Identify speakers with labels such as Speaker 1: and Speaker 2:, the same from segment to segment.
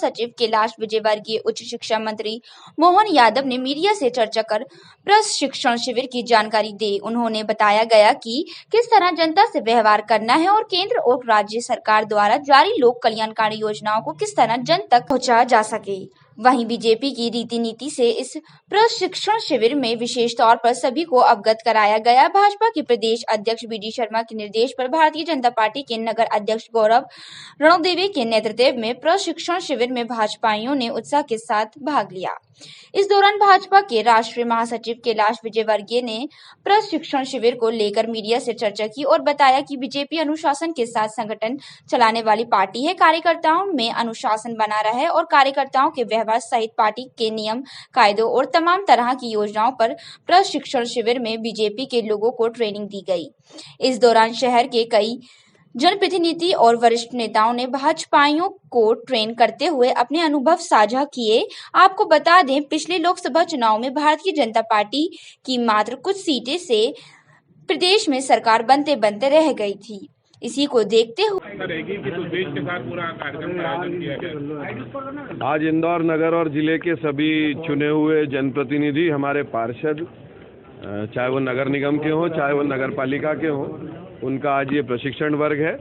Speaker 1: महासचिव कैलाश विजयवर्गीय, उच्च शिक्षा मंत्री मोहन यादव ने मीडिया से चर्चा कर प्रशिक्षण शिविर की जानकारी दी। उन्होंने बताया गया कि किस तरह जनता से व्यवहार करना है और केंद्र और राज्य सरकार द्वारा जारी लोक कल्याणकारी योजनाओं को किस तरह जन तक पहुंचाया जा सके। वहीं बीजेपी की रीति नीति से इस प्रशिक्षण शिविर में विशेष तौर पर सभी को अवगत कराया गया। भाजपा के प्रदेश अध्यक्ष बी.डी. शर्मा के निर्देश पर भारतीय जनता पार्टी के नगर अध्यक्ष गौरव रणदेवे के नेतृत्व में प्रशिक्षण शिविर में भाजपाइयों ने उत्साह के साथ भाग लिया। इस दौरान भाजपा के राष्ट्रीय महासचिव कैलाश विजयवर्गीय ने प्रशिक्षण शिविर को लेकर मीडिया से चर्चा की और बताया कि बीजेपी अनुशासन के साथ संगठन चलाने वाली पार्टी है। कार्यकर्ताओं में अनुशासन बना रहे और कार्यकर्ताओं के व्यवहार सहित पार्टी के नियम कायदों और तमाम तरह की योजनाओं पर प्रशिक्षण शिविर में बीजेपी के लोगों को ट्रेनिंग दी गई। इस दौरान शहर के कई जनप्रतिनिधि और वरिष्ठ नेताओं ने भाजपाइयों को ट्रेन करते हुए अपने अनुभव साझा किए। आपको बता दें, पिछले लोकसभा चुनाव में भारतीय जनता पार्टी की मात्र कुछ सीटें से प्रदेश में सरकार बनते बनते रह गई थी। इसी को देखते हुए
Speaker 2: आज इंदौर नगर और जिले के सभी चुने हुए जनप्रतिनिधि, हमारे पार्षद, चाहे वो नगर निगम के हों चाहे वो नगर पालिका के हों, उनका आज ये प्रशिक्षण वर्ग है।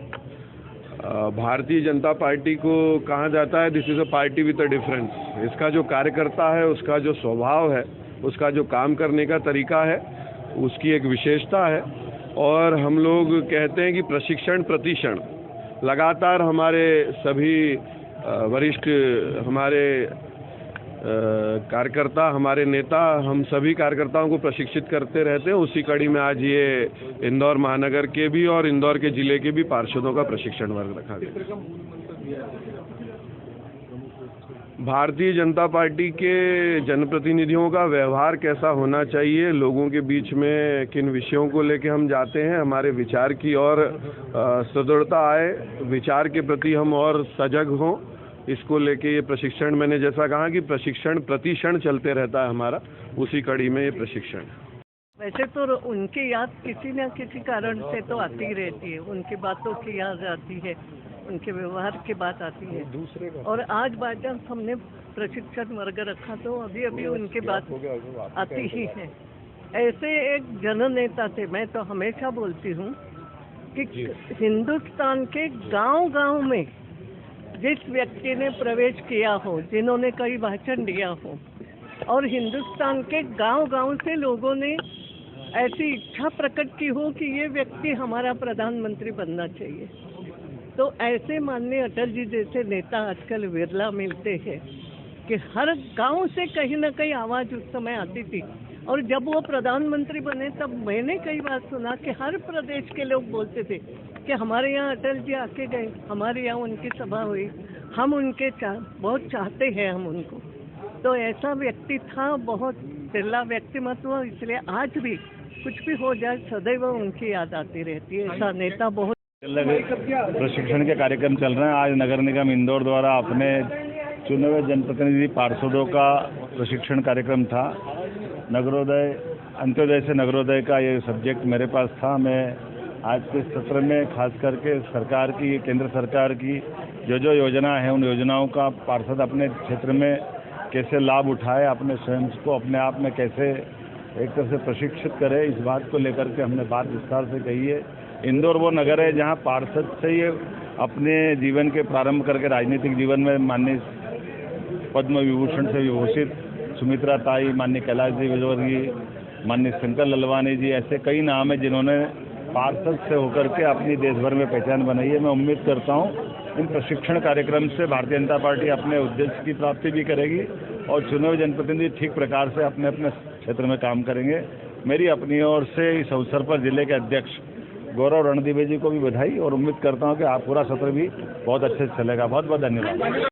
Speaker 2: भारतीय जनता पार्टी को कहा जाता है this is a party with a difference. इसका जो कार्यकर्ता है, उसका जो स्वभाव है, उसका जो काम करने का तरीका है, उसकी एक विशेषता है। और हम लोग कहते हैं कि प्रशिक्षण प्रतिक्षण लगातार हमारे सभी वरिष्ठ, हमारे कार्यकर्ता, हमारे नेता, हम सभी कार्यकर्ताओं को प्रशिक्षित करते रहते हैं। उसी कड़ी में आज ये इंदौर महानगर के भी और इंदौर के जिले के भी पार्षदों का प्रशिक्षण वर्ग रखा गया। भारतीय जनता पार्टी के जनप्रतिनिधियों का व्यवहार कैसा होना चाहिए, लोगों के बीच में किन विषयों को लेकर हम जाते हैं, हमारे विचार की और सुदृढ़ता आए, विचार के प्रति हम और सजग हों, इसको लेके ये प्रशिक्षण, मैंने जैसा कहा कि प्रशिक्षण प्रतिक्षण चलते रहता है हमारा, उसी कड़ी में ये प्रशिक्षण।
Speaker 3: वैसे तो उनकी याद किसी न किसी कारण से तो आती रहती है, उनकी बातों की याद आती है, उनके व्यवहार की बात आती है। और आज बाईचांस हमने प्रशिक्षण वर्ग रखा तो अभी अभी उनकी बात आती ही है। ऐसे एक जननेता थे। मैं तो हमेशा बोलती हूँ कि हिंदुस्तान के गांव-गांव में जिस व्यक्ति ने प्रवेश किया हो, जिन्होंने कई भाषण दिया हो और हिंदुस्तान के गांव-गांव से लोगों ने ऐसी इच्छा प्रकट की हो कि ये व्यक्ति हमारा प्रधानमंत्री बनना चाहिए, तो ऐसे माननीय अटल जी जैसे नेता आजकल विरला मिलते हैं कि हर गांव से कहीं ना कहीं आवाज़ उस समय आती थी। और जब वो प्रधानमंत्री बने तब मैंने कई बार सुना कि हर प्रदेश के लोग बोलते थे कि हमारे यहाँ अटल जी आके गए, हमारे यहाँ उनकी सभा हुई, हम उनके बहुत चाहते हैं हम उनको। तो ऐसा व्यक्ति था, बहुत बिरला व्यक्तिमत्व, इसलिए आज भी कुछ भी हो जाए सदैव उनकी याद आती रहती है। ऐसा नेता बहुत
Speaker 4: प्रशिक्षण के कार्यक्रम चल रहे हैं। आज नगर निगम इंदौर द्वारा अपने चुने हुए जनप्रतिनिधि पार्षदों का प्रशिक्षण कार्यक्रम था। नगरोदय, अंत्योदय से नगरोदय का ये सब्जेक्ट मेरे पास था। मैं आज के सत्र में खास करके सरकार की, केंद्र सरकार की जो योजना है, उन योजनाओं का पार्षद अपने क्षेत्र में कैसे लाभ उठाए, अपने स्वयं को अपने आप में कैसे एक तरह से प्रशिक्षित करे, इस बात को लेकर के हमने बात विस्तार से कही है। इंदौर वो नगर है जहाँ पार्षद से ही अपने जीवन के प्रारंभ करके राजनीतिक जीवन में माननीय पद्म विभूषण से विभूषित सुमित्रा ताई, माननीय कैलाश जी विजयवर्गीय, माननीय शंकर ललवानी जी, ऐसे कई नाम हैं जिन्होंने पार्षद से होकर के अपनी देश भर में पहचान बनाई है। मैं उम्मीद करता हूँ इन प्रशिक्षण कार्यक्रम से भारतीय जनता पार्टी अपने उद्देश्य की प्राप्ति भी करेगी और चुने हुए जनप्रतिनिधि ठीक प्रकार से अपने अपने क्षेत्र में काम करेंगे। मेरी अपनी ओर से इस अवसर पर जिले के अध्यक्ष गौरव रणदेवे जी को भी बधाई और उम्मीद करता हूँ कि आप पूरा सत्र भी बहुत अच्छे से चलेगा। बहुत बहुत धन्यवाद।